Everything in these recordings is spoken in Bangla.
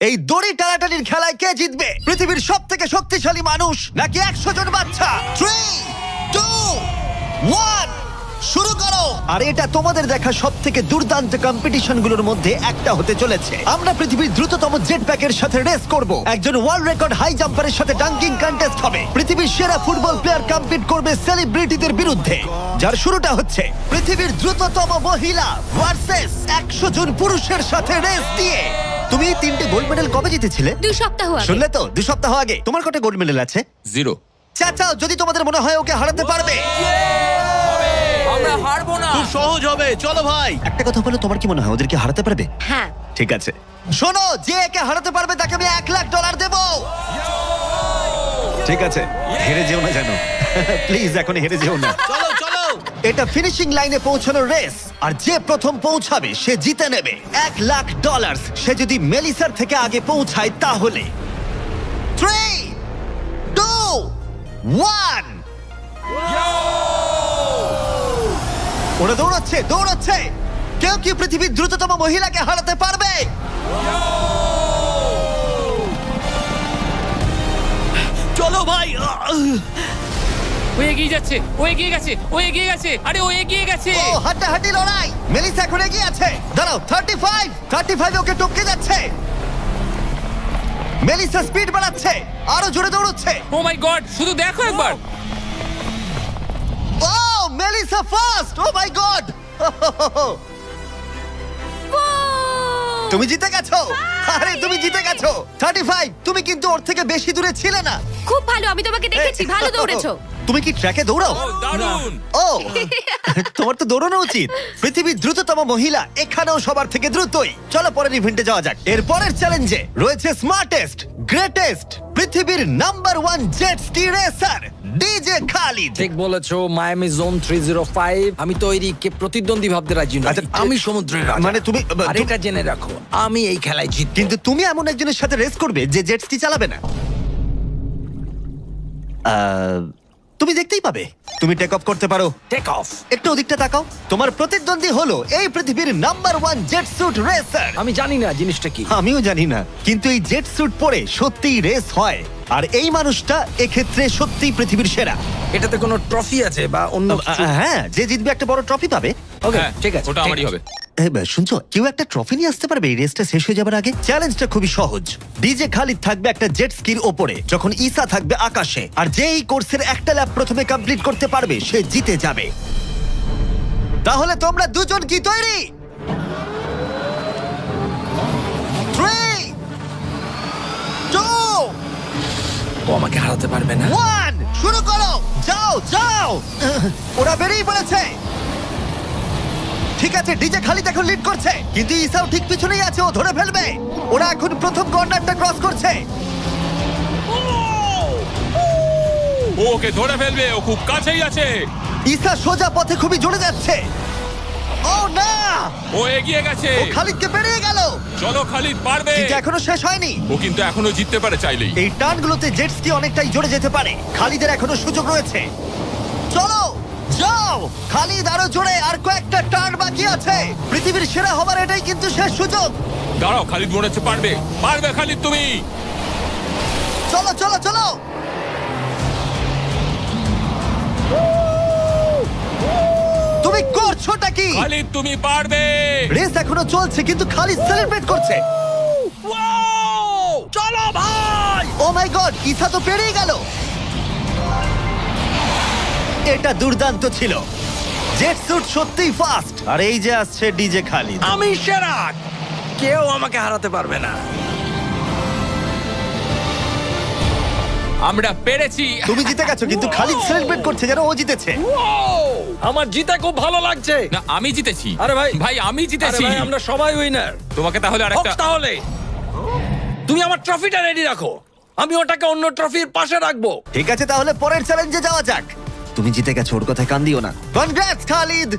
এই দড়ি টানাটানির খেলায় কে জিতবে? পৃথিবীর সব থেকে শক্তিশালী মানুষ নাকি 100 জন বাচ্চা? 3, 2, 1 শুরু করো। আর এটা তোমাদের দেখা সব থেকে দুর্দান্ত কম্পিটিশনগুলোর মধ্যে একটা হতে চলেছে। আমরা পৃথিবীর দ্রুততম জেট প্যাকের সাথে রেস করব, একজন ওয়ার্ল্ড রেকর্ড হাই জাম্পারের সাথে ডাঙ্কিং কন্টেস্ট হবে, পৃথিবীর সেরা ফুটবল প্লেয়ার কম্পিট করবে সেলিব্রিটিদের বিরুদ্ধে, যার শুরুটা হচ্ছে পৃথিবীর দ্রুততম মহিলা ভার্সেস 100 জন পুরুষের সাথে রেস দিয়ে। তুমি 3টে গোল্ড মেডেল কবে জিতেছিলে? 2 সপ্তাহ আগে। শুনলে তো, 2 সপ্তাহ আগে। তোমার কত গোল্ড মেডেল আছে? 0। চাচাও, যদি তোমাদের মনে হয় ওকে হারাতে পারবে, আমরা হারবো না। খুব সহজ হবে, চলো ভাই। একটা কথা বলো, তোমার কি মনে হয় ওদেরকে হারাতে পারবে? হ্যাঁ। ঠিক আছে, শোনো, যে একে হারাতে পারবে তাকে আমি $1,00,000 দেব। ঠিক আছে, হেরে যেও না জানো, প্লিজ এখন হেরে যেও না। চলো চলো। এটা ফিনিশিং লাইনে পৌঁছানোর রেস, আর যে প্রথম পৌঁছাবে সে জিতে নেবে $1,00,000। সে যদি মেলিসার থেকে আগে পৌঁছায় তাহলে 3, 2, 1 ওরা দৌড়াচ্ছে দৌড়াচ্ছে। কেউ কি পৃথিবীর দ্রুততম মহিলাকে হারাতে পারবে? চলো ভাই। ও এগিয়ে যাচ্ছে, ও এগিয়ে গেছে, ও এগিয়ে গেছে, আরে ও এগিয়ে গেছে। ও হাড্ডাহাড্ডি লড়াই। মেলিসা এখন এগিয়ে আছে। দাঁড়াও, 35 ওকে টপকে যাচ্ছে। মেলিসা স্পিড বাড়াচ্ছে, আরো জোরে দৌড়চ্ছে। ও মাই গড, শুধু দেখো একবার। Oh Melissa first. O my god, তুমি জিতে গেছো। আরে তুমি জিতে গেছো। 35, তুমি কিন্তু ওর থেকে বেশি দূরে ছিলে না। খুব ভালো, আমি তোমাকে দেখেছি, ভালো দৌড়েছো। তুমি কি ট্র্যাকে দৌড়াও? ও দারুণ। ও তোমার তো দৌড়ানো উচিত। পৃথিবীর দ্রুততম মহিলা এখানেও সবার থেকে দ্রুতই। চলো পরের ইভেন্টে যাওয়া যাক। এর পরের চ্যালেঞ্জে রয়েছে স্মার্টেস্ট, গ্রেটেস্ট, পৃথিবীর number 1 jet ski racer DJ Khalid. ঠিক বলেছো, মায়ামি জোন 305। আমি তৈরি, কে প্রতিদ্বন্দ্বী ভাবতে রাজি নই। আচ্ছা, আমি সমুদ্রের রাজা। মানে তুমি আর এটা জেনে রাখো, আমি এই খেলায় জিত। কিন্তু তুমি এমন একজনের সাথে রেস করবে যে জেট স্কি চালাবে না। তুমি দেখতেই পাবে। তুমি টেক অফ করতে পারো। Take off. একটু ওদিকটা তাকাও। তোমার প্রতিদ্বন্দ্বী হলো এই পৃথিবীর নাম্বার 1 জেট স্যুট রেসার। আমি জানি না জিনিসটা কি। আমিও জানি না, কিন্তু এই জেট স্যুট পরে সত্যিই রেস হয়। আর এই মানুষটা এক্ষেত্রে সত্যিই পৃথিবীর সেরা। এটাতে কোনো ট্রফি আছে বা অন্য কিছু? হ্যাঁ, যে জিতবে একটা বড় ট্রফি পাবে। ওকে, হ্যাঁ, ঠিক আছে, ওটা ঠিক আমারই আছে। হবে। শুনছো, কেউ একটা ট্রফি নিয়ে আসতে পারবে এই রেসটা শেষ হয়ে যাবার আগে? চ্যালেঞ্জটা খুবই সহজ। ডিজে খালিদ থাকবে একটা জেট স্কির ওপরে, যখন ঈসা থাকবে আকাশে। আর যে এই কোর্সের একটা ল্যাপ প্রথমে কমপ্লিট করতে পারবে সে জিতে যাবে। তাহলে তোমরা দুজন কি তৈরি? 3, 2, ও আমাকে হারাতে পারবে না। 1 শুরু করো। যাও যাও। ওরা বেরিয়ে পড়েছে। ঠিক আছে, ডিজে খালিদ এখন লিড করছে, কিন্তু ঈসাও ঠিক পিছনেই আছে, ও ধরে ফেলবে। ওরা এখন প্রথম কর্নারটা ক্রস করছে। ও ওকে ধরে ফেলবে, ও খুব কাছেই আছে। ঈসা সোজা পথে খুবই জোরে যাচ্ছে। ও না, ও এগিয়ে গেছে। ও খালিদকে পেরিয়ে গেল। চলো খালিদ, পারবে। কিন্তু এখনো শেষ হয়নি। ও কিন্তু এখনো জিততে পারে চাইলেই। এই টার্নগুলোতে জেট স্কি অনেকটাই জোরে যেতে পারে। খালিদের এখনো সুযোগ রয়েছে। চলো যাও খালিদ, আরো জোরে। আর কয়েকটা টার্ন বাকি আছে। পৃথিবীর সেরা হবার এটাই কিন্তু শেষ সুযোগ। দাঁড়াও, খালিদ মনে হচ্ছে পারবে। পারবে খালিদ তুমি। চলো চলো চলো। তুমি করছোটা কি? খালিদ তুমি পারবে। রেস এখনো চলছে, কিন্তু খালিদ সেলিব্রেট করছে। চলো ভাই। ও মাই গড, ঈসা তো পেরিয়ে গেল। এটা দুর্দান্ত ছিল। জেট স্যুট সত্যিই ফাস্ট। আর এই যে আসছে ডিজে খালিদ। আমি সেরা, কেউ আমাকে হারাতে পারবে না। আমরা পেরেছি। তুমি জিতে গেছো, কিন্তু খালিদ সেলিব্রেট করছে যেন ও জিতেছে। আমার জিতে খুব ভালো লাগছে। না, আমি জিতেছি। আরে ভাই, ভাই আমি জিতেছি। আরে ভাই, আমরা সবাই উইনার। তোমাকে তাহলে আরেকটা। তাহলে তুমি আমার ট্রফিটা রেডি রাখো, আমি ওটাকে অন্য ট্রফির পাশে রাখবো। ঠিক আছে, তাহলে পরের চ্যালেঞ্জে যাওয়া যাক। তুমি জিতে গেছো, ওর কথায় কান দিও না। কনগ্রাটস খালিদ।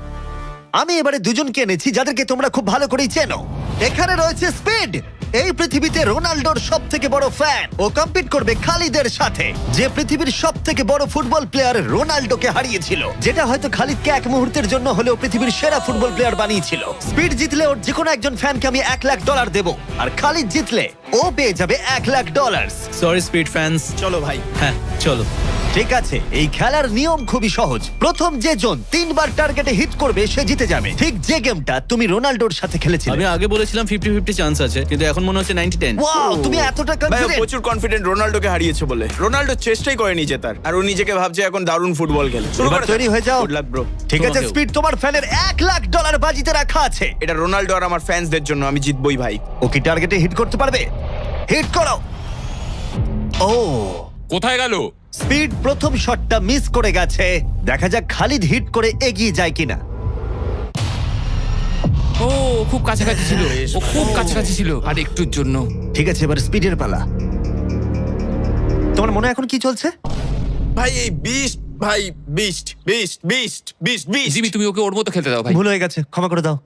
আমি এবারে দুজনকে এনেছি যাদেরকে তোমরা খুব ভালো করেই চেনো। এখানে রয়েছে স্পিড, এই পৃথিবীতে রোনাল্ডোর সবথেকে বড় ফ্যান। ও কম্পিট করবে খালিদের সাথে, যে পৃথিবীর সবথেকে বড় ফুটবল প্লেয়ার রোনাল্ডোকে হারিয়েছিল, যেটা হয়তো খালিদকে এক মুহূর্তের জন্য হলেও পৃথিবীর সেরা ফুটবল প্লেয়ার বানিয়েছিল। স্পিড জিতলে ওর যে কোনো একজন ফ্যানকে আমি $1,00,000 দেবো, আর খালিদ জিতলে ও পেয়ে যাবে $1,00,000। Sorry speed fans. চলো ভাই। হ্যাঁ চলো। ঠিক আছে, এই খেলার নিয়ম খুবই সহজ। প্রথম যে জন 3 বার টার্গেটে হিট করবে সে জিতে যাবে, ঠিক যে গেমটা তুমি রোনাল্ডোর সাথে খেলেছিলে। আমি আগে বলেছিলাম 50-50 চান্স আছে, কিন্তু এখন মনে হচ্ছে 90-10। ওয়াও, তুমি এতটা ভাই ও কনফিডেন্ট। প্রচুর কনফিডেন্ট রোনাল্ডোকে হারিয়েছে বলে। রোনাল্ডো চেষ্টাই করেনি জেতার, আর ও নিজেকে ভাবছে এখন দারুণ ফুটবল খেলে। শুরু এবার করে তৈরি হয়ে যাও। Good luck bro. ঠিক আছে তোমাকেও। স্পিড, তোমার ফ্যানের $1,00,000 বাজিতে রাখা আছে। এটা রোনাল্ডো আর আমার ফ্যান্সদের জন্য, আমি জিতবই ভাই। ও কি টার্গেটে হিট করতে পারবে? হিট করো। ও, কোথায় গেল? স্পিড প্রথম শটটা মিস করে গেছে। দেখা যাক খালিদ হিট করে এগিয়ে যায় কিনা। ও খুব কাছাকাছি ছিল, ও খুব কাছাকাছি ছিল আর একটুর জন্য। ঠিক আছে, এবার স্পিডের পালা। তোমার মনে এখন কি চলছে? ভাই এই বিস্ট, ভাই beast beast beast beast beast. Jimmy তুমি ওকে ওর মতো খেলতে দাও ভাই। ভুল হয়ে গেছে, ক্ষমা করে দাও।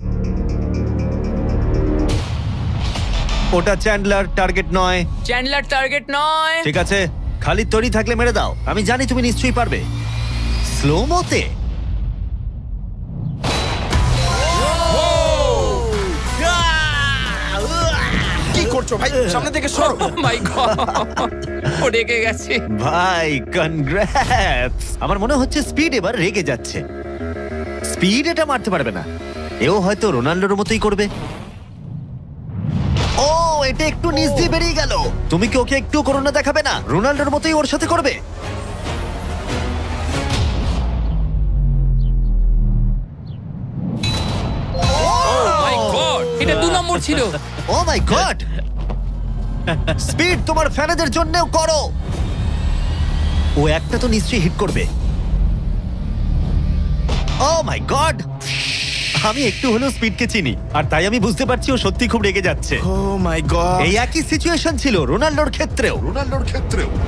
ওটা চ্যান্ডলার, টার্গেট নয়। চ্যান্ডলার টার্গেট নয়। ঠিক আছে, খালিদ তৈরি থাকলে মেরে দাও। আমি জানি তুমি নিশ্চয়ই পারবে। স্লো মোতে। কি করছো ভাই? সামনে থেকে সরো। মাই গড, ও রেগে গেছে। ভাই কনগ্রাটস। আমার মনে হচ্ছে স্পিড এবার রেগে যাচ্ছে। স্পিড এটা মারতে পারবে না, এও হয়তো রোনাল্ডোর মতোই করবে। ও, এটা একটু নিচ দিয়ে বেরিয়ে গেল। তুমি কি ওকে একটু করোনা দেখাবে না? রোনাল্ডোর মতোই ওর সাথে করবে। মাই গড, এটা 2 নম্বর ছিল। ও মাই গড। স্পিড তোমার ফ্যানেদের জন্যও করো। ও একটা তো নিশ্চয়ই হিট করবে। ও মাই গড, আমি একটু হলেও স্পিডকে চিনি, আর তাই আমি বুঝতে পারছি ও সত্যি খুব রেগে যাচ্ছে। ও মাই গড। এই একই সিচুয়েশন ছিল রোনাল্ডোর ক্ষেত্রেও।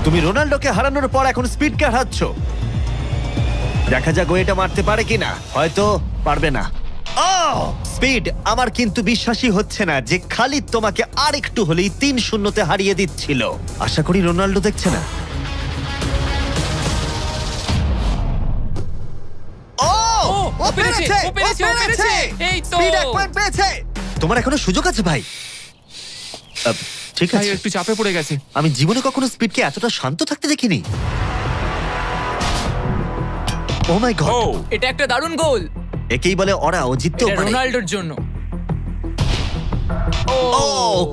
তুমি রোনাল্ডোকে হারানোর পর এখন স্পিডকে হারাচ্ছ। দেখা যাক ও এটা মারতে পারে কিনা। হয়তো পারবে না। স্পিড, আমার কিন্তু বিশ্বাসই হচ্ছে না যে খালিদ তোমাকে আর একটু হলেই 3-0-তে হারিয়ে দিচ্ছিল। আশা করি রোনাল্ডো দেখছে না। ও পেরেছে, পেরেছে, ও পেরেছে, ও পেরেছে। এই তো। স্পিড 1 পয়েন্ট পেয়েছে। তোমার এখনো সুযোগ আছে ভাই। ঠিক ভাই আছে, একটু চাপে পড়ে গেছে। আমি জীবনে কখনো স্পিডকে এতটা শান্ত থাকতে দেখিনি। ও মাই ও গড, এটা একটা দারুণ গোল। একেই বলে ওরা ও জিততেও এটা পারে। রোনাল্ডোর জন্য। ও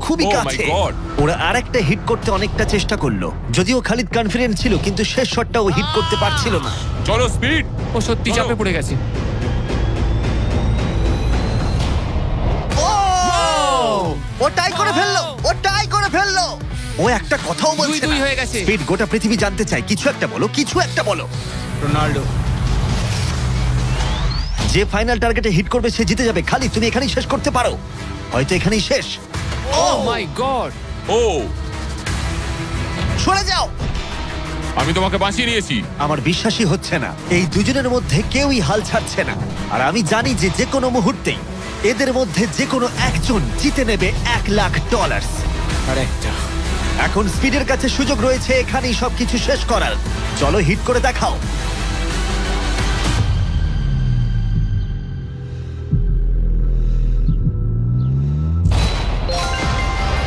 খুবই Oh my কাছে। God! ওরা আরেকটা হিট করতে অনেকটা চেষ্টা করলো, যদিও খালিদ কনফিডেন্ট ছিল, কিন্তু শেষ শটটা ও হিট করতে পারছিল না। চলো স্পিড। ও সত্যি চলো। চাপে পড়ে গেছে। ও টাই করে ফেললো, ও টাই করে ফেললো। ও একটা কথাও বলছে 2-2 না। হয়ে গেছে। স্পিড, গোটা পৃথিবী জানতে চায়, কিছু একটা বলো, কিছু একটা বলো। রোনাল্ডো। যে ফাইনাল টার্গেটে হিট করবে সে জিতে যাবে। খালি তুমি এখানেই শেষ করতে পারো, হয়তো এখানেই শেষ। ও মাই গড, ও সরে যাও। আমি তোমাকে বাঁচিয়ে নিয়েছি। আমার বিশ্বাসই হচ্ছে না, এই দুজনের মধ্যে কেউই হাল ছাড়ছে না। আর আমি জানি যে যে কোনো মুহূর্তেই এদের মধ্যে যে কোনো একজন জিতে নেবে $1,00,000। আর একটা। এখন স্পিডের কাছে সুযোগ রয়েছে এখানেই সবকিছু শেষ করার। চলো হিট করে দেখাও।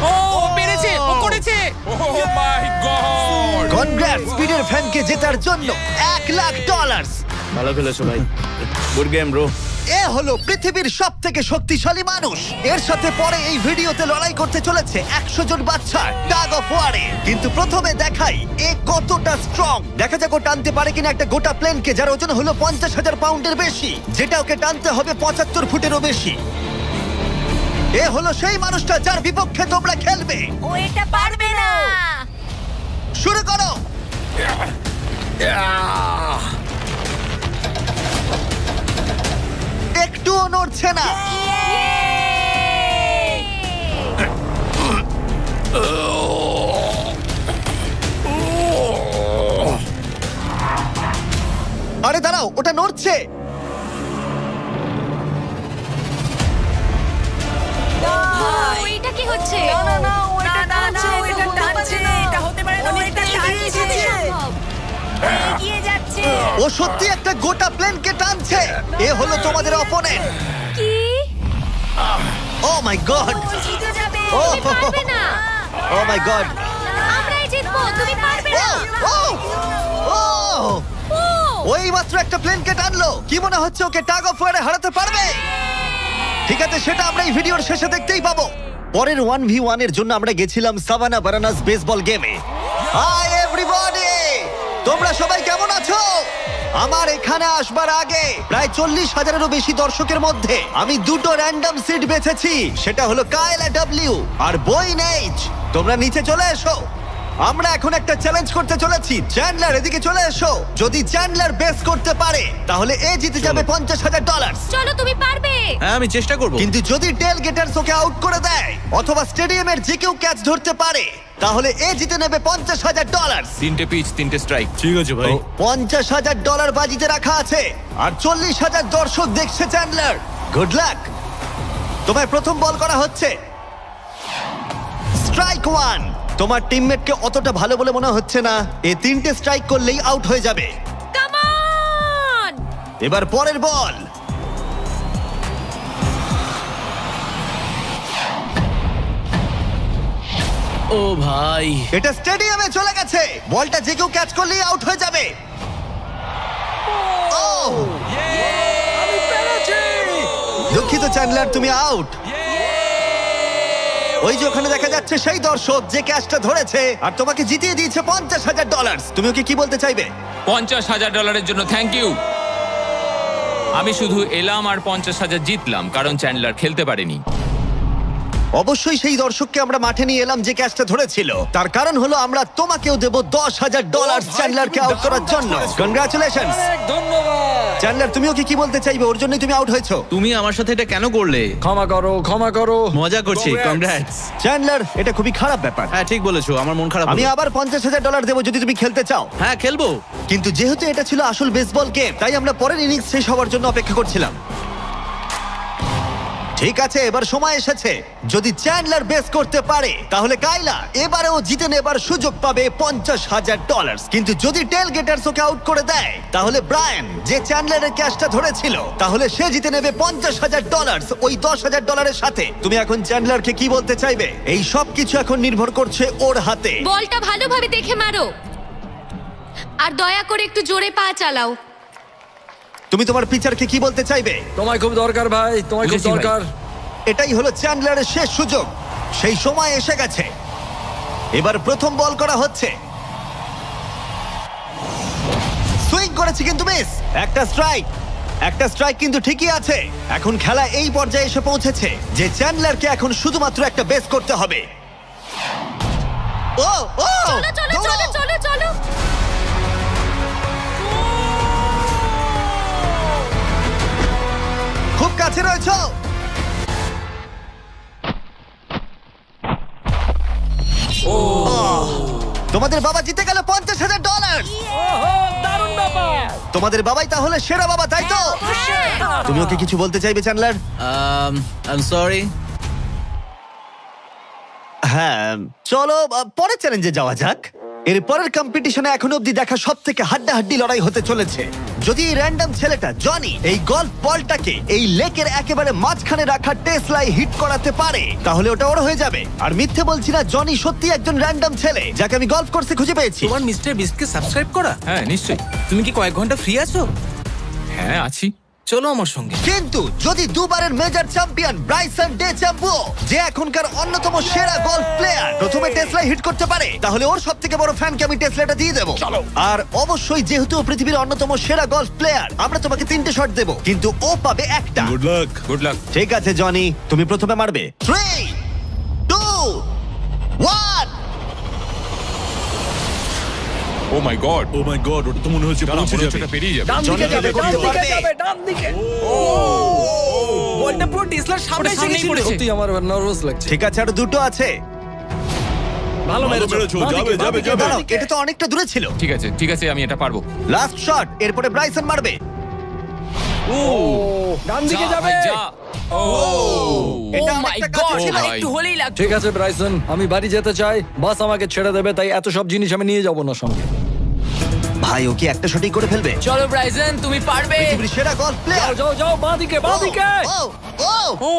ও পেরেছে, ও করেছে। ও মাই গড। কনগ্রাটস স্পিডের ফ্যানকে জেতার জন্য $1,00,000। ভালো খেলেছো ভাই। Good game bro. এ হলো পৃথিবীর সব থেকে শক্তিশালী মানুষ। এর সাথে পরে এই ভিডিওতে লড়াই করতে চলেছে 100 জন বাচ্চা টাগ অফ ওয়ারে। কিন্তু প্রথমে দেখাই এ কতটা স্ট্রং। দেখা যাক ও টানতে পারে কিনা একটা গোটা প্লেনকে, যার ওজন হলো 50,000 পাউন্ডের বেশি, যেটা ওকে টানতে হবে 75 ফুটেরও বেশি। এ হলো সেই মানুষটা যার বিপক্ষে তোমরা খেলবে। ও এটা পারবে না। শুরু করো। একটুও নড়ছে না। আরে দাঁড়াও, ওটা নড়ছে। ও, এটা কি হচ্ছে? না না না, সত্যি একটা গোটা প্লেনকে টানছে। এ হলো তোমাদের অপোনেন্ট। কি ও মাই গড, জিতে যাবে ও তুমি পারবে না ও মাই গড, আমরাই জিতবো তুমি পারবে না ও ও ও ওই মাত্র একটা প্লেনকে টানলো। কি মনে হচ্ছে ওকে টাগ অফ ওয়ারে হারাতে পারবে? ঠিক আছে, সেটা আমরা এই ভিডিওর শেষে দেখতেই পাবো। পরের 1v1 এর জন্য আমরা গেছিলাম সাভানা বারানাস বেসবল গেমে। হাই এভরিবডি, তোমরা সবাই কেমন আছো? আমার এখানে আসবার আগে প্রায় 40,000-এরও বেশি দর্শকের মধ্যে আমি দুটো র্যান্ডম সিট বেছেছি। সেটা হলো কায়লা ডব্লিউ আর বয়েন এইচ। তোমরা নিচে চলে এসো। আমরা এখন একটা চ্যালেঞ্জ করতে চলেছি। চ্যান্ডলার, এদিকে চলে এসো। যদি চ্যান্ডলার বেস করতে পারে তাহলে এ জিতে যাবে $50,000। চলো তুমি পারবে হ্যাঁ আমি চেষ্টা করব। কিন্তু যদি টেল গেটার্স ওকে আউট করে দেয় অথবা স্টেডিয়ামের যে কেউ ক্যাচ ধরতে পারে তাহলে এ জিতে নেবে $50,000। 3টে পিচ 3টে স্ট্রাইক। ঠিক আছে ভাই। $50,000 বাজিতে রাখা আছে আর 40,000 দর্শক দেখছে চ্যান্ডলার। Good luck. তোমায় প্রথম বল করা হচ্ছে। স্ট্রাইক 1। তোমার টিমমেটকে অতটা ভালো বলে মনে হচ্ছে না। এ 3টে স্ট্রাইক করলেই আউট হয়ে যাবে। কাম অন এবার পরের বল। ও ভাই, এটা স্টেডিয়ামে চলে গেছে। বলটা যে কেউ ক্যাচ করলেই আউট হয়ে যাবে। ও দুঃখিত চ্যান্ডলার, তুমি আউট। ওই যে ওখানে দেখা যাচ্ছে সেই দর্শক যে ক্যাচটা ধরেছে আর তোমাকে জিতিয়ে দিয়েছে $50,000। তুমি ওকে কি বলতে চাইবে? $50,000 জন্য থ্যাংক ইউ। আমি শুধু এলাম আর 50,000 জিতলাম কারণ চ্যান্ডলার খেলতে পারেনি। অবশ্যই সেই দর্শককে আমরা মাঠে নিয়ে এলাম যে ক্যাচটা ধরেছিল। তার কারণ হলো আমরা তোমাকেও দেব $10,000 চ্যান্ডলারকে আউট করার জন্য। কনগ্রাচুলেশনস। ধন্যবাদ। চ্যান্ডলার, তুমি ওকে কি বলতে চাইবে? ওর জন্যই তুমি আউট হয়েছো। তুমি আমার সাথে এটা কেন করলে? ক্ষমা করো, ক্ষমা করো। মজা করছি। কংগ্রাটস। চ্যান্ডলার, এটা খুবই খারাপ ব্যাপার। হ্যাঁ ঠিক বলেছো, আমার মন খারাপ আমি হলো। আবার $50,000 দেবো যদি তুমি খেলতে চাও। হ্যাঁ খেলবো। কিন্তু যেহেতু এটা ছিল আসল বেসবল গেম তাই আমরা পরের ইনিংস শেষ হওয়ার জন্য অপেক্ষা করছিলাম। ঠিক আছে, এবার সময় এসেছে। যদি চ্যান্ডলার বেস করতে পারে তাহলে কাইলা এবারেও জিতে নেবার সুযোগ পাবে $50,000। কিন্তু যদি টেল গেটার্স ওকে আউট করে দেয় তাহলে ব্রায়ান, যে চ্যান্ডলারের ক্যাচটা ধরেছিল, তাহলে সে জিতে নেবে $50,000 ওই $10,000-এর সাথে। তুমি এখন চ্যান্ডলারকে কি বলতে চাইবে? এই সব কিছু এখন নির্ভর করছে ওর হাতে। বলটা ভালোভাবে দেখে মারো আর দয়া করে একটু জোরে পা চালাও। তুমি তোমার পিচারকে কি বলতে চাইবে? তোমায় খুব দরকার ভাই, তোমায় খুব বুঝেছি ভাই। দরকার। এটাই হলো চ্যান্ডলারের শেষ সুযোগ। সেই সময় এসে গেছে। এবার প্রথম বল করা হচ্ছে। সুইং করেছে কিন্তু মিস। একটা স্ট্রাইক। একটা স্ট্রাইক কিন্তু ঠিকই আছে। এখন খেলা এই পর্যায়ে এসে পৌঁছেছে যে চ্যান্ডলারকে এখন শুধুমাত্র একটা বেস করতে হবে। ও ও চলো চলো চলো চলো চলো খুব কাছে রয়েছে। তোমাদের বাবা জিতে গেল $50,000। দারুণ ব্যাপার। তোমাদের বাবাই তাহলে সেরা বাবা, তাই তো? তুমি ওকে কিছু বলতে চাইবে চ্যান্ডলার? I am sorry. হ্যাঁ, চলো পরের চ্যালেঞ্জে যাওয়া যাক। এর পরের কম্পিটিশনে এখনো অব্দি দেখা সবথেকে হাড্ডাহাড্ডি লড়াই হতে চলেছে। যদি এই র্যান্ডম ছেলেটা জনি এই গলফ বলটাকে এই লেকের একেবারে মাঝখানে রাখা টেসলায় হিট করাতে পারে তাহলে ওটা ওর হয়ে যাবে। আর মিথ্যে বলছি না, জনি সত্যি একজন র্যান্ডম ছেলে যাকে আমি গলফ কোর্সে খুঁজে পেয়েছি। তোমার মিস্টার বিস্টকে সাবস্ক্রাইব করা? হ্যাঁ নিশ্চয়ই। তুমি কি কয়েক ঘন্টা ফ্রি আছো? হ্যাঁ আছি। চলো আমার সঙ্গে। কিন্তু যদি দুবারের major champion Bryson DeChambeau, যে এখনকার অন্যতম সেরা গলফ প্লেয়ার, প্রথমে টেসলা হিট করতে পারে তাহলে ওর সবথেকে বড় ফ্যানকে আমি টেসলাটা দিয়ে দেবো। আর অবশ্যই যেহেতু ও পৃথিবীর অন্যতম সেরা গলফ প্লেয়ার, আমরা তোমাকে 3টে শট দেবো কিন্তু ও পাবে একটা। Good luck. Good luck. ঠিক আছে জনি, তুমি প্রথমে মারবে। 3, 2, 1। ও my god. O my god, ওটা তো মনে হচ্ছে পৌঁছে যাবে। এটা পেরিয়ে যাবে। ডান দিকে জনি যাবে, করতে ডান দিকে পারবে। যাবে, ডান দিকে। বলটা পুরো টেসলার সামনে এসে সামনেই গেছিল। পড়েছে। সত্যি আমার নার্ভাস লাগছে। ঠিক আছে, আর দুটো আছে। ভালো মেরেছো। যাবে যাবে যাবে। দাঁড়াও, এটা তো অনেকটা দূরে ছিল। ঠিক আছে ঠিক আছে, আমি এটা পারবো। লাস্ট শট, এরপরে ব্রাইসন মারবে। ডান দিকে যা যাবে। ভাই, যা। ও এটা ও মাই অনেকটা কাছে গড, ছিল। একটু হলেই লাগতো। ঠিক আছে ব্রাইসন, আমি বাড়ি যেতে চাই। বাস আমাকে ছেড়ে দেবে, তাই এত সব জিনিস আমি নিয়ে যাব না সঙ্গে। ভাই ও কি একটা শটই করে ফেলবে? চলো ব্রাইসন, তুমি পারবে। পৃথিবীর সেরা গলফ প্লেয়ার। যাও যাও বাঁদিকে বাঁদিকে। ও ও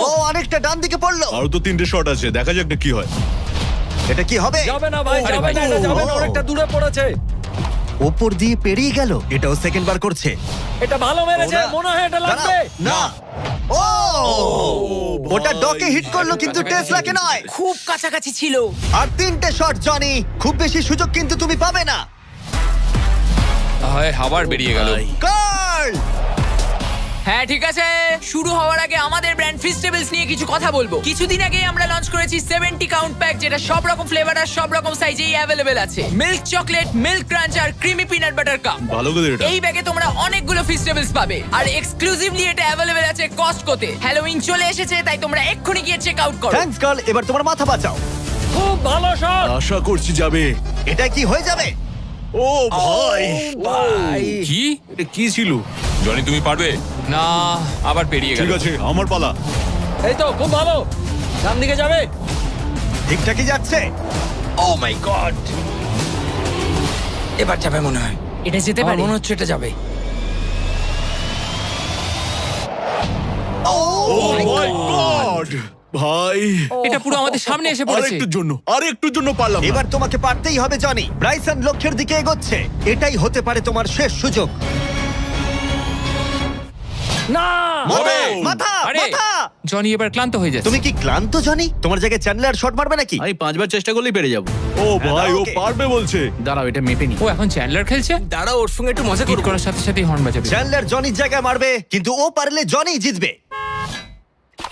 ও অনেকটা ডান দিকে পড়লো। আরো তো 3টে শট আছে, দেখা যাক না কি হয়। এটা কি হবে? যাবে না ভাই, যাবে না, এটা যাবে না, অনেকটা দূরে পড়েছে। ওপর দিয়ে পেরিয়ে গেল। এটাও সেকেন্ড বার করছে। এটা ভালো মেরেছে, মনে হয় এটা লাগবে। না ও ওটা ডকে হিট করলো কিন্তু টেসলাকে নয়। খুব কাছাকাছি ছিল। আর 3টে শট জনি, খুব বেশি সুযোগ কিন্তু তুমি পাবে না। হয় আবার বেরিয়ে গেল। কার্ল হ্যাঁ ঠিক আছে, শুরু হওয়ার আগে আমাদের ব্র্যান্ড ফিস্টেবলস নিয়ে কিছু কথা বলবো। কিছুদিন আগে আমরা লঞ্চ করেছি 70 কাউন্ট প্যাক, যেটা সব রকম ফ্লেভার আর সব রকম সাইজেই অ্যাভেলেবেল আছে। মিল্ক চকলেট, মিল্ক ক্রাঞ্চ আর ক্রিমি পিনাট বাটার কাপ। ভালো করে এটা। এই ব্যাগে তোমরা অনেকগুলো ফিস্টেবলস পাবে আর এক্সক্লুসিভলি এটা অ্যাভেলেবেল আছে কস্টকোতে। হ্যালোউইন চলে এসেছে, তাই তোমরা এক্ষুনি গিয়ে চেক আউট করো। থ্যাঙ্কস কার্ল, এবার তোমার মাথা বাঁচাও। খুব ভালো শট। আশা করছি যাবে। এটা কি হয়ে যাবে? ও ভাই, ভাই কি? এটা কি ছিল? জনি তুমি পারবে? না, আবার পেরিয়ে গেল। ঠিক আছে, আমার পালা। এই তো খুব ভালো, ডান দিকে যাবে। ঠিকঠাকই যাচ্ছে। ও মাই গড, এবার যাবে মনে হয়। এটা যেতে আমার পারে। মনে হচ্ছে এটা যাবে। ও মাই গড ভাই, এটা পুরো আমাদের সামনে এসে পড়েছে। আরেকটুর জন্য পারলাম না। এবার তোমাকে পারতেই হবে জনি। ব্রাইসন লক্ষ্যের দিকে এগোচ্ছে। এটাই হতে পারে তোমার শেষ সুযোগ। না মাথা, মাথা, আরে মাথা। জনি এবার ক্লান্ত হয়ে যাচ্ছে। তুমি কি ক্লান্ত জনি? তোমার জায়গায় চ্যান্ডলার শট মারবে নাকি? আমি 5বার চেষ্টা করলেই পেরে যাব। ও ভাই, ও ওকে। পারবে বলছে। দাঁড়াও, এটা মেপে নি। ও এখন চ্যান্ডলার খেলছে। দাঁড়াও, ওর সঙ্গে একটু মজা হিট করব। করার সাথে সাথে হর্ন বাজাবে। চ্যান্ডলার জনির জায়গায় মারবে, কিন্তু ও পারলে জনি জিতবে।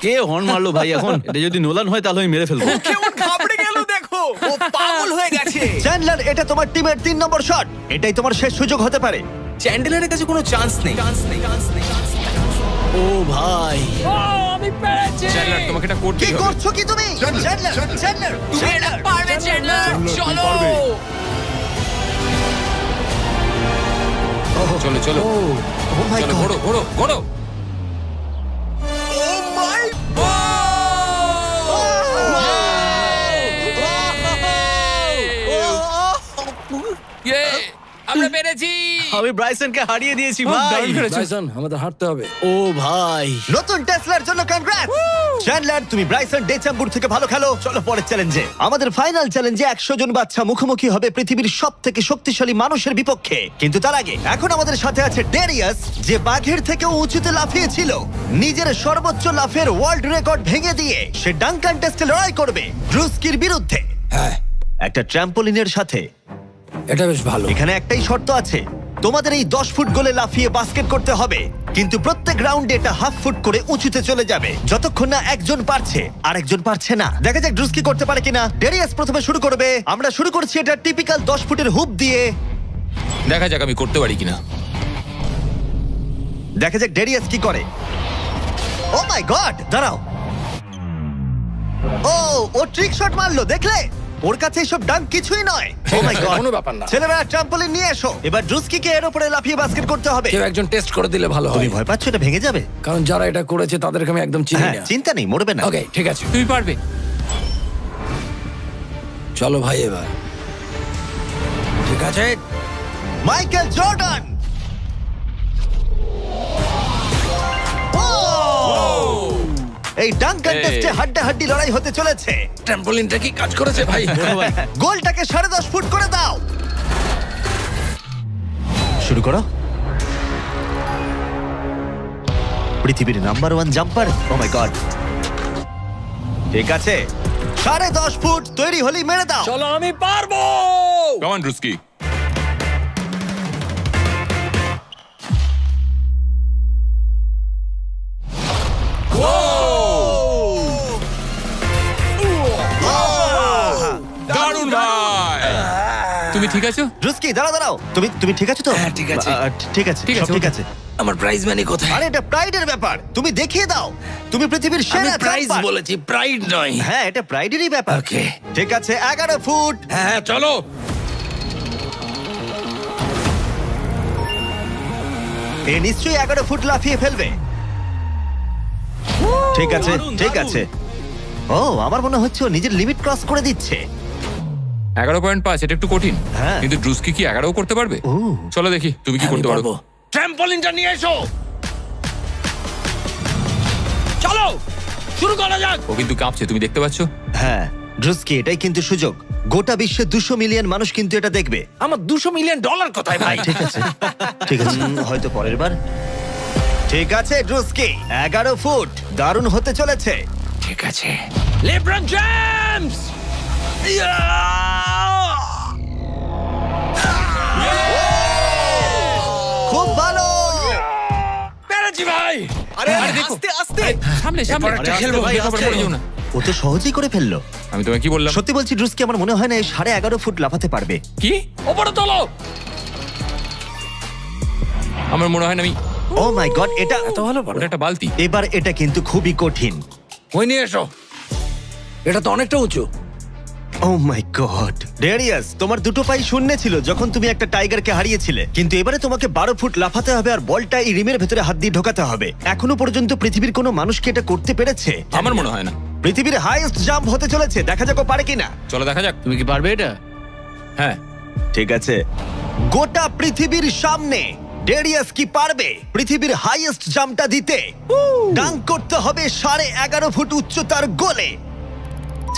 কে হর্ন মারলো ভাই এখন? এটা যদি নোলান হয় তাহলে আমি মেরে ফেলবো। কেমন ঘাবড়ে গেল দেখো, ও পাগল হয়ে গেছে। চ্যান্ডলার, এটা তোমার টিমের 3 নম্বর শট। এটাই তোমার শেষ সুযোগ হতে পারে। চ্যান্ডেলারের কাছে কোনো চান্স নেই। ও ভাই, ও আমি পেরেছি। চ্যান্ডলার তোমাকে এটা কি করতেই হবে। করছো কি তুমি? চ্যান্ডলার, চ্যান্ডলার, তুমি এটা পারবে চ্যান্ডলার, চলো। চলো চলো ও মাই চলো, গড। ঘোড়ো ঘোড়ো ঘোড়ো। ইয়ে, আমরা পেরেছি। আমি ব্রাইসনকে হারিয়ে দিয়েছি খুব ভাই। দারুণ খেলেছো। ব্রাইসন, আমাদের হাঁটতে হবে। ও ভাই, নতুন টেসলার জন্য কনগ্রাটস। চ্যান্ডলার, তুমি ব্রাইসন ডেচাম্বুর থেকে ভালো খেলো। চলো পরের চ্যালেঞ্জে। আমাদের ফাইনাল চ্যালেঞ্জে 100 জন বাচ্চা মুখোমুখি হবে পৃথিবীর সবথেকে শক্তিশালী মানুষের বিপক্ষে। কিন্তু তার আগে এখন আমাদের সাথে আছে ডেরিয়াস, যে বাঘের থেকেও উঁচুতে লাফিয়েছিল। নিজের সর্বোচ্চ লাফের ওয়ার্ল্ড রেকর্ড ভেঙে দিয়ে সে ডাঙ্কান টেস্টে লড়াই করবে ড্রুস্কির বিরুদ্ধে। হ্যাঁ, একটা ট্র্যাম্পোলিনের সাথে। এটা বেশ ভালো। এখানে একটাই শর্ত আছে, তোমাদের এই 10 ফুট গোলে লাফিয়ে বাস্কেট করতে হবে, কিন্তু প্রত্যেক রাউন্ডে এটা হাফ ফুট করে উঁচুতে চলে যাবে, যতক্ষণ না একজন পারছে আর একজন পারছে না। দেখা যাক ড্রুস্কি করতে পারে কিনা। ডেরিয়াস প্রথমে শুরু করবে। আমরা শুরু করছি এটা টিপিক্যাল 10 ফুটের হুপ দিয়ে। দেখা যাক আমি করতে পারি কিনা। দেখা যাক ডেরিয়াস কি করে। ও মাই গড, দাঁড়াও। ও ট্রিক শট মারলো, দেখলে? ওর কাছে এসব ডাঙ্ক কিছুই নয়। ও মাই গড, কোনো ব্যাপার না। ছেলেরা ট্রাম্পলিন নিয়ে এসো। এবার ড্রুস্কিকে এর উপরে লাফিয়ে বাস্কেট করতে হবে। কেউ একজন টেস্ট করে দিলে ভালো তুমি হয়, ভয় পাচ্ছ এটা ভেঙে যাবে? কারণ যারা এটা করেছে তাদেরকে আমি একদম চিনি হ্যাঁ, না। চিন্তা নেই, মরবে না। ওকে, ঠিক আছে, তুমি পারবে। চলো ভাই এবার। ঠিক আছে, মাইকেল জর্ডান। এই ডাঙ্ক কন্টেস্টে হাড্ডাহাড্ডি লড়াই হতে চলেছে। ট্র্যাম্পোলিনটা কি কাজ করেছে ভাই? গোলটাকে 10.5 ফুট করে দাও। শুরু করো। পৃথিবীর number 1 jumper. O my god, ঠিক আছে, 10.5 ফুট তৈরি হলি মেরে দাও। চলো, আমি পারবো। Come on Druski. দারুণ ভাই। তুমি ঠিক আছো? রুস্কি, দাঁড়াও। তুমি ঠিক আছো তো? হ্যাঁ, ঠিক আছে। ঠিক আছে, ঠিক সব আছে, ঠিক ওকে। আছে। আমার প্রাইজ মানি কোথায়? আরে এটা প্রাইডের ব্যাপার, তুমি দেখিয়ে দাও। তুমি পৃথিবীর আমি সেরা প্রাইজ জাম্পার। বলেছি, প্রাইড নয়। হ্যাঁ, এটা প্রাইডেরই ব্যাপার। ওকে। ঠিক আছে, 11 ফুট। হ্যাঁ, চলো। এ নিশ্চয়ই 11 ফুট লাফিয়ে ফেলবে। ঠিক আছে, ঠিক আছে। ও, আমার মনে হচ্ছে ও নিজের লিমিট ক্রস করে দিচ্ছে। 11.5, এটা একটু কঠিন। হ্যাঁ। কিন্তু ড্রুস্কি কি 11 করতে পারবে? ও। চলো দেখি তুমি কি করতে পারো। ট্র্যাম্পলিনটা নিয়ে এসো। চলো শুরু করা যাক। ও কিন্তু কাঁপছে, তুমি দেখতে পাচ্ছ? হ্যাঁ ড্রুস্কি, এটাই কিন্তু সুযোগ। গোটা বিশ্বে 200 মিলিয়ন মানুষ কিন্তু এটা দেখবে। আমার $200 মিলিয়ন কোথায় ভাই? ঠিক আছে ঠিক আছে, হয়তো পরের বার। ঠিক আছে ড্রুস্কি, 11 ফুট, দারুণ হতে চলেছে। ঠিক আছে, লেব্রন জেমস। খুব ভালো। পেরেছি ভাই। আরে আরে দেখো। আস্তে আস্তে। সামনে সামনে এরপর একটা খেলবো ভাই, দেখো, আস্তে। পড়ে যেও না। ও তো সহজেই করে ফেললো। আমি তোমায় কি বললাম? সত্যি বলছি ড্রুস্কি, আমার মনে হয় না এই 11.5 ফুট লাফাতে পারবে। কি? ওপরে তোলো। আমার মনে হয় না আমি। ও মাই গড, এটা এত ভালো পারো। ওটা একটা বালতি। এবার এটা কিন্তু খুবই কঠিন। ওই নিয়ে এসো। এটা তো অনেকটা উঁচু। ও মাই গড ডেরিয়াস, তোমার দুটো পাই শূন্যে ছিল যখন তুমি একটা টাইগারকে হারিয়েছিলে, কিন্তু এবারে তোমাকে 12 ফুট লাফাতে হবে আর বলটা এই রিমের ভেতরে হাত দিয়ে ঢোকাতে হবে। এখনো পর্যন্ত পৃথিবীর কোনো মানুষকে এটা করতে পেরেছে? আমার মনে হয় না। পৃথিবীর হাইয়েস্ট জাম্প হতে চলেছে, দেখা যাক ও পারে কিনা। চলো দেখা যাক। তুমি কি পারবে এটা? হ্যাঁ। ঠিক আছে, গোটা পৃথিবীর সামনে ডেরিয়াস কি পারবে পৃথিবীর হাইয়েস্ট জাম্পটা দিতে? ডাঙ্ক করতে হবে 11.5 ফুট উচ্চতার গোলে।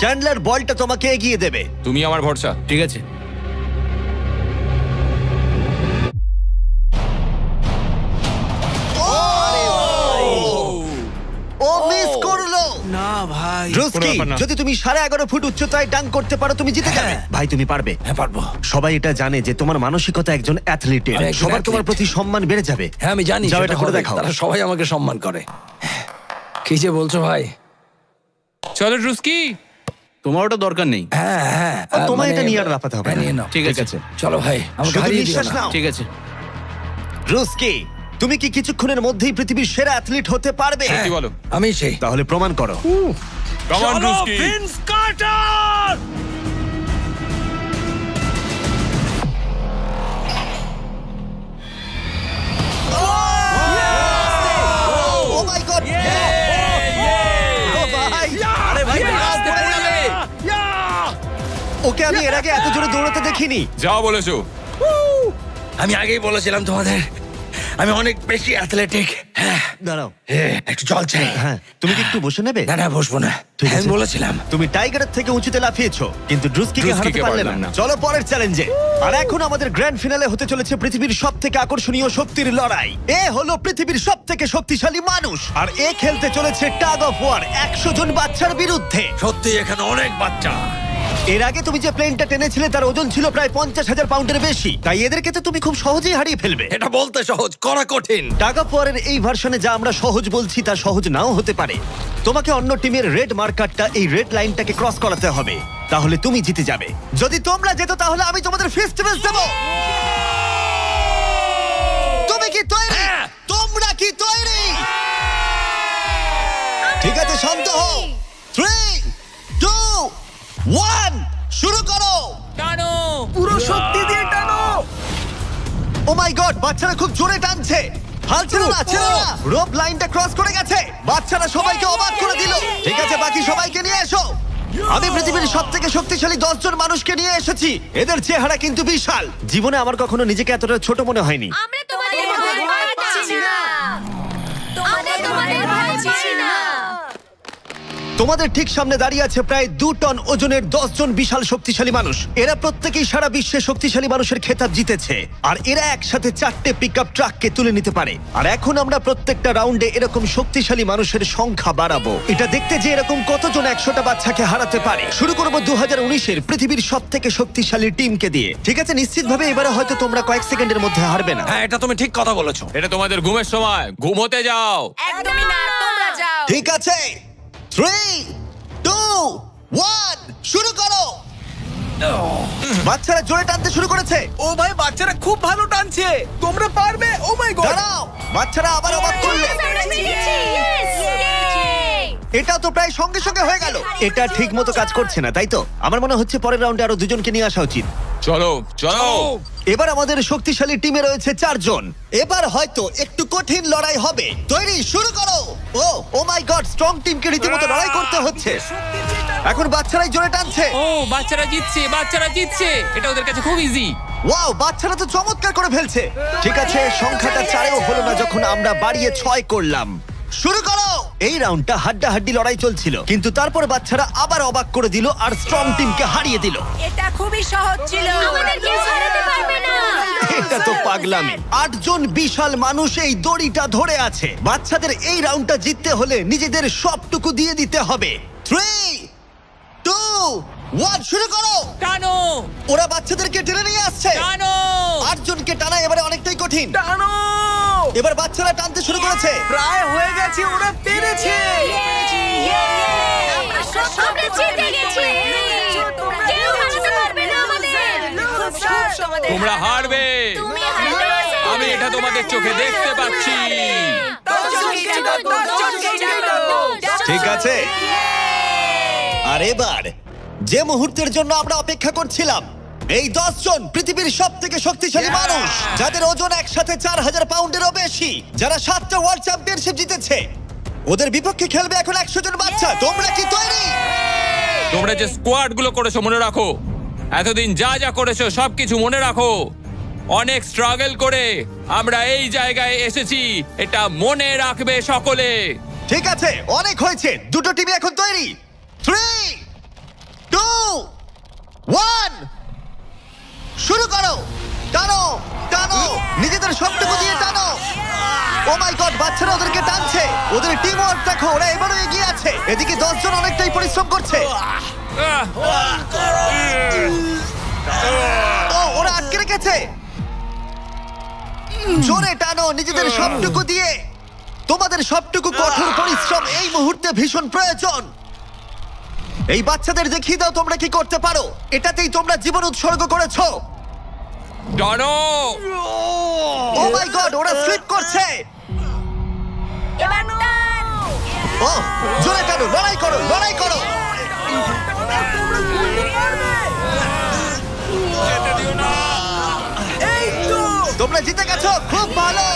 চ্যান্ডলার বলটা তোমাকে এগিয়ে দেবে। তুমি আমার ভরসা। ঠিক আছে। ও মিস করলো। না ভাই। ড্রুস্কি, কোনো ব্যাপার না। যদি তুমি 11.5 ফুট উচ্চতায় ডাঙ্ক করতে পারো তুমি জিতে যাবে। ভাই তুমি পারবে। হ্যাঁ পারবো। সবাই এটা জানে যে তোমার মানসিকতা একজন অ্যাথলিটের। আমি একজন সবার তোমার athlete। প্রতি সম্মান বেড়ে যাবে। হ্যাঁ আমি জানি। যাও সেটা এটা করে হবে। দেখাও। তারা সবাই আমাকে সম্মান করে। কি যে বলছো ভাই? চলো ড্রুস্কি। তোমার ওটা দরকার নেই। হ্যাঁ হ্যাঁ। তোমায় এটা নিয়ে আর লাফাতে হবে হ্যাঁ, না। নিয়ে নাও। ঠিক আছে। চলো ভাই, আমাকে শুধু হারিয়ে দিও নিঃশ্বাস না। নাও। ঠিক আছে। ড্রুস্কি, তুমি কি কিছুক্ষণের মধ্যেই পৃথিবীর সেরা অ্যাথলিট হতে পারবে? কি বলো? আমি সেই। তাহলে প্রমাণ করো। Come on Druski. Vince Carter. Oh my god! ও ভাই! আরে ভাই আস্তে পড়ে যাবে। ওকে আমি এর আগে এত জোরে দৌড়াতে দেখিনি। যাও বলেছো। আমি আগেই বলেছিলাম তোমাদের, আমি অনেক বেশি অ্যাথলেটিক। হ্যাঁ, দাঁড়াও। একটু জল চাই। হ্যাঁ, তুমি কি একটু বসে নেবে? না না, বসবো না। ঠিক আছে। আমি বলেছিলাম। তুমি টাইগারের থেকে উঁচুতে লাফিয়েছো, কিন্তু ড্রুস্কিকে হারাতে ড্রুস্কিকে পারলে পারলাম না। না। চলো পরের চ্যালেঞ্জে। আর এখন আমাদের গ্র্যান্ড ফিনালে হতে চলেছে পৃথিবীর সবথেকে আকর্ষণীয় শক্তির লড়াই। এ হলো পৃথিবীর সবথেকে শক্তিশালী মানুষ, আর এ খেলতে চলেছে টাগ অফ ওয়ার 100 জন বাচ্চার বিরুদ্ধে। সত্যি এখানে অনেক বাচ্চা। এর আগে তুমি যে প্লেনটা টেনেছিলে তার ওজন ছিল প্রায় 50,000 পাউন্ডের বেশি, তাই এদেরকে তো তুমি খুব সহজেই হারিয়ে ফেলবে। এটা বলতে সহজ, করা কঠিন। টাগ অফ ওয়ারের এই ভার্সনে যা আমরা সহজ বলছি তা সহজ নাও হতে পারে। তোমাকে অন্য টিমের রেড মার্কারটা এই রেড লাইনটাকে ক্রস করাতে হবে, তাহলে তুমি জিতে যাবে। যদি তোমরা যেত তাহলে আমি তোমাদের ফেস্টিভ্যাল দেব। তুমি কি তৈরি? তোমরা কি তৈরি? ঠিক আছে, শান্ত হও। 3, 2, 1 শুরু করো। টানো। পুরো শক্তি দিয়ে টানো। ও মাই গড, বাচ্চারা খুব জোরে টানছে। হাল ছেড়ো না, ছেড়ো না। রোপ লাইনটা ক্রস করে গেছে। বাচ্চারা সবাইকে অবাক করে দিল। ঠিক আছে, বাকি সবাইকে নিয়ে এসো। আমি পৃথিবীর সবথেকে শক্তিশালী 10 জন মানুষকে নিয়ে এসেছি। এদের চেহারা কিন্তু বিশাল। জীবনে আমার কখনো নিজেকে এতটা ছোট মনে হয়নি। আমরা তোমাদের ভয় পাচ্ছি না। আমরা তোমাদের ভয় পাচ্ছি না। তোমাদের ঠিক সামনে দাঁড়িয়ে আছে প্রায় 2 টন ওজনের 10 জন বিশাল শক্তিশালী মানুষ। এরা প্রত্যেকেই সারা বিশ্বে শক্তিশালী মানুষের খেতাব জিতেছে, আর এরা একসাথে 4টে পিকআপ ট্রাককে তুলে নিতে পারে। আর এখন আমরা প্রত্যেকটা রাউন্ডে এরকম শক্তিশালী মানুষের সংখ্যা বাড়াবো, এটা দেখতে যে এরকম কতজন 100টা বাচ্চাকে হারাতে পারে। শুরু করবো 2019-এর পৃথিবীর সবথেকে শক্তিশালী টিমকে দিয়ে। ঠিক আছে, নিশ্চিতভাবে এবারে হয়তো তোমরা কয়েক সেকেন্ডের মধ্যে হারবে না। হ্যাঁ, এটা তুমি ঠিক কথা বলেছো। এটা তোমাদের ঘুমের সময়, ঘুমোতে যাও। একদমই না, তোমরা যাও। ঠিক আছে, 3, 2, 1 শুরু করো। বাচ্চারা জোরে টানতে শুরু করেছে। ও ভাই বাচ্চারা খুব ভালো টানছে। তোমরা পারবে। ও মাই গড। দাঁড়াও, বাচ্চারা আবার অবাক করলো। আমরা পেরেছি। Yay! এটাও তো প্রায় সঙ্গে সঙ্গে হয়ে গেল। এটা ঠিক মতো কাজ করছে না, তাই তো? আমার মনে হচ্ছে পরের রাউন্ডে আরো 2 জনকে নিয়ে আসা উচিত। চলো চলো। এবার আমাদের শক্তিশালী টিমে রয়েছে 4 জন। এবার হয়তো একটু কঠিন লড়াই হবে। তৈরি, শুরু করো। ও মাই গড, স্ট্রং টিমকে রীতিমতো লড়াই করতে হচ্ছে। এখন বাচ্চারাই জোরে টানছে। ও বাচ্চারা জিতছে, বাচ্চারা জিতছে। এটা ওদের কাছে খুব ইজি। ওয়াও, বাচ্চারা তো চমৎকার করে ফেলছে। ঠিক আছে, সংখ্যাটা 4-এও হলো না যখন আমরা বাড়িয়ে 6 করলাম। শুরু করো। এই রাউন্ডটা হাড্ডাহাড্ডি লড়াই চলছিল, কিন্তু তারপর বাচ্চারা আবার অবাক করে দিল আর স্ট্রং টিমকে হারিয়ে দিল। এটা খুবই সহজ ছিল। আমাদের কেউ হারাতে পারবে না। এটা তো পাগলামি। 8 জন বিশাল মানুষ এই দড়িটা ধরে আছে। বাচ্চাদের এই রাউন্ডটা জিততে হলে নিজেদের সবটুকু দিয়ে দিতে হবে। 3, 2, 1, শুরু করো। টানো ওরা বাচ্চাদেরকে টেনে নিয়ে আসছে। টানো। 8 জনকে টানা এবারে অনেকটাই কঠিন। টানো। এবার বাচ্চারা টানতে শুরু করেছে। প্রায় হয়ে গেছে, ওরা পেরেছে। আমরা সব জিতে গেছি। কেউ হারাতে পারবে না আমাদের। তোমরা হারবে। তুমি হারবে। আমি এটা তোমাদের চোখে দেখতে পাচ্ছি। ঠিক আছে, আর এবার যে মুহূর্তের জন্য আমরা অপেক্ষা করছিলাম, এই 10 জন পৃথিবীর সবথেকে শক্তিশালী মানুষ, যাদের ওজন একসাথে 4000 পাউন্ডেরও বেশি, যারা 7টা ওয়ার্ল্ড চ্যাম্পিয়নশিপ জিতেছে, ওদের বিপক্ষে খেলবে এখন 100 জন বাচ্চা। তোমরা কি তৈরি? তোমরা যে স্কোয়াড গুলো করেছো মনে রাখো, এতদিন যা যা করেছো সবকিছু মনে রাখো। অনেক স্ট্রাগল করে আমরা এই জায়গায় এসেছি, এটা মনে রাখবে সকলে। ঠিক আছে, অনেক হয়েছে। দুটো টিমই এখন তৈরি। 3, 2, 1, শুরু করো। টানো টানো, নিজেদের সবটুকু দিয়ে টানো। ও মাই গড, বাচ্চারা ওদেরকে টানছে। ওদের টিম ওয়ার্ক দেখো, ওরা এবারও এগিয়ে আছে। এদিকে 10 জন অনেকটাই পরিশ্রম করছে। ওরা আটকে রেখেছে। জোরে টানো নিজেদের সবটুকু দিয়ে। তোমাদের সবটুকু কঠোর পরিশ্রম এই মুহূর্তে ভীষণ প্রয়োজন। এই বাচ্চাদের দেখিয়ে দাও তোমরা কি করতে পারো। এটাতেই তোমরা জীবন উৎসর্গ করেছো। টানো। ও মাই গড, ওরা স্লিপ করছে। এবার টান। ও জোরে টানো, লড়াই করো, লড়াই করো। তোমরা জিতে গেছো, খুব ভালো।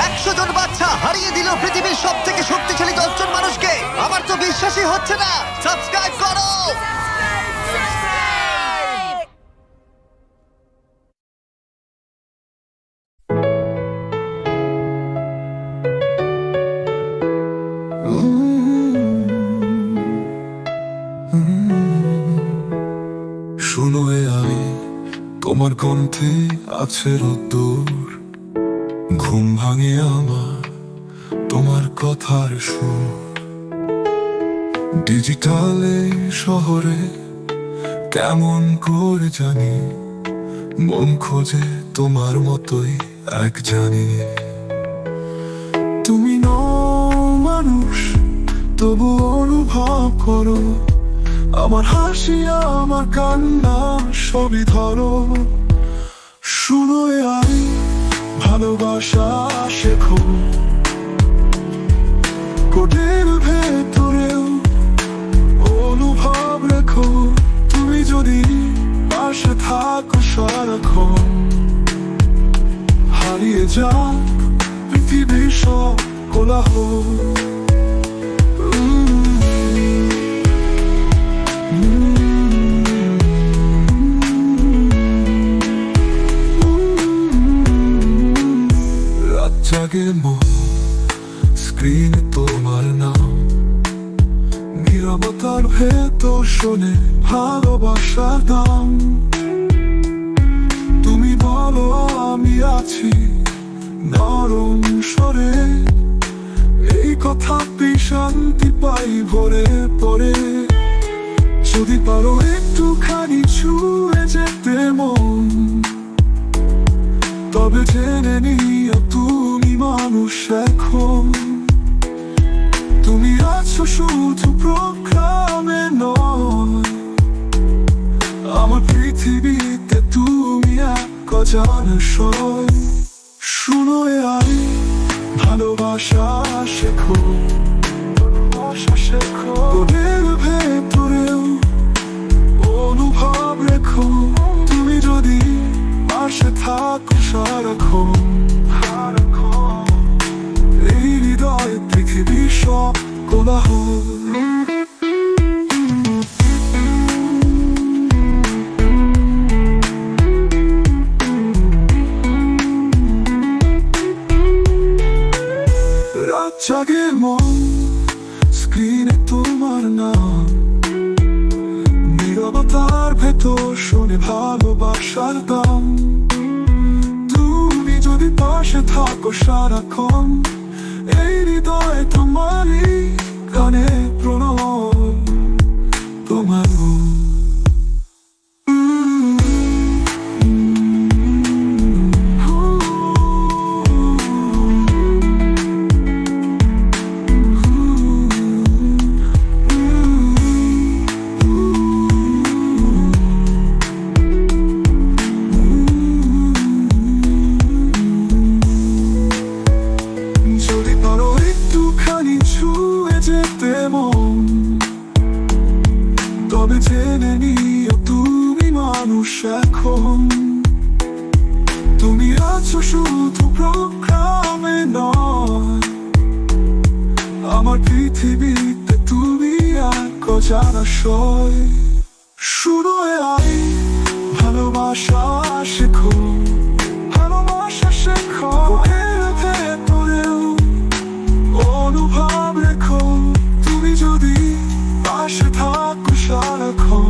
100 জন বাচ্চা হারিয়ে দিল পৃথিবীর সবথেকে শক্তিশালী 10 জন মানুষকে। আমার তো বিশ্বাসই হচ্ছে না। সাবস্ক্রাইব করো। শুনো আমি, তোমার কণ্ঠে আছে রোদ্দুর। ঘুম ভাঙে আমার তোমার কথার সুর। ডিজিটালে শহরে কেমন করে জানি, মন খোঁজে তোমার মতোই এক জানি। তুমি নও মানুষ, তবু অনুভব করো আমার হাসি, আমার কান্না সবই ধরো। শুনো আমি, ভালোবাসা শেখো কোটের ভেতরেও অনুভব রেখো। তুমি যদি পাশে থাকো সারাক্ষণ, হারিয়ে যাক পৃথিবীর সব কোলাহল। জাগে মন, স্ক্রিনে তোমার নাম, নীরবতার ভেতর শোনে ভালোবাসার দাম। তুমি বলো আমি আছি নরম স্বরে, এই কথাতেই শান্তি পাই ভরে পড়ে। যদি পারো একটুখানি ছুঁয়ে যেতে মন, তবে জেনে নিও তুমি মানুষ এখন। তুমি আছো শুধু প্রোগ্রামে নয়, আমার পৃথিবীতে তুমি এক অজানা সয়। শুনো আমি, ভালোবাসা শেখো, ভালোবাসা শেখো কোটের ভেতরেও অনুভব রেখো। সারাক্ষণ। এই হৃদয়ে পৃথিবীর সব কোলাহল। রাত জাগে মন, স্ক্রিনে তোমার নাম, নীরবতার ভেতর শোনে ভালোবাসার দাম। তুমি যদি পাশে থাকো সারাক্ষণ, এই হৃদয়ে তোমারই গানে প্রণয় তোমার। যদি পারো একটুখানি ছুঁয়ে যেতে মন, তবে জেনে নিও তুমি মানুষ এখন। তুমি আছো শুধু প্রোগ্রামে নয়, আমার পৃথিবীতে তুমি এক অজানা সয়। শুরু আই ভালোবাসা শেখো, ভালোবাসা শেখো। বুকের ভেতরেও অনুভব রেখো, তুমি যদি পাশে থাকো সারাক্ষণ।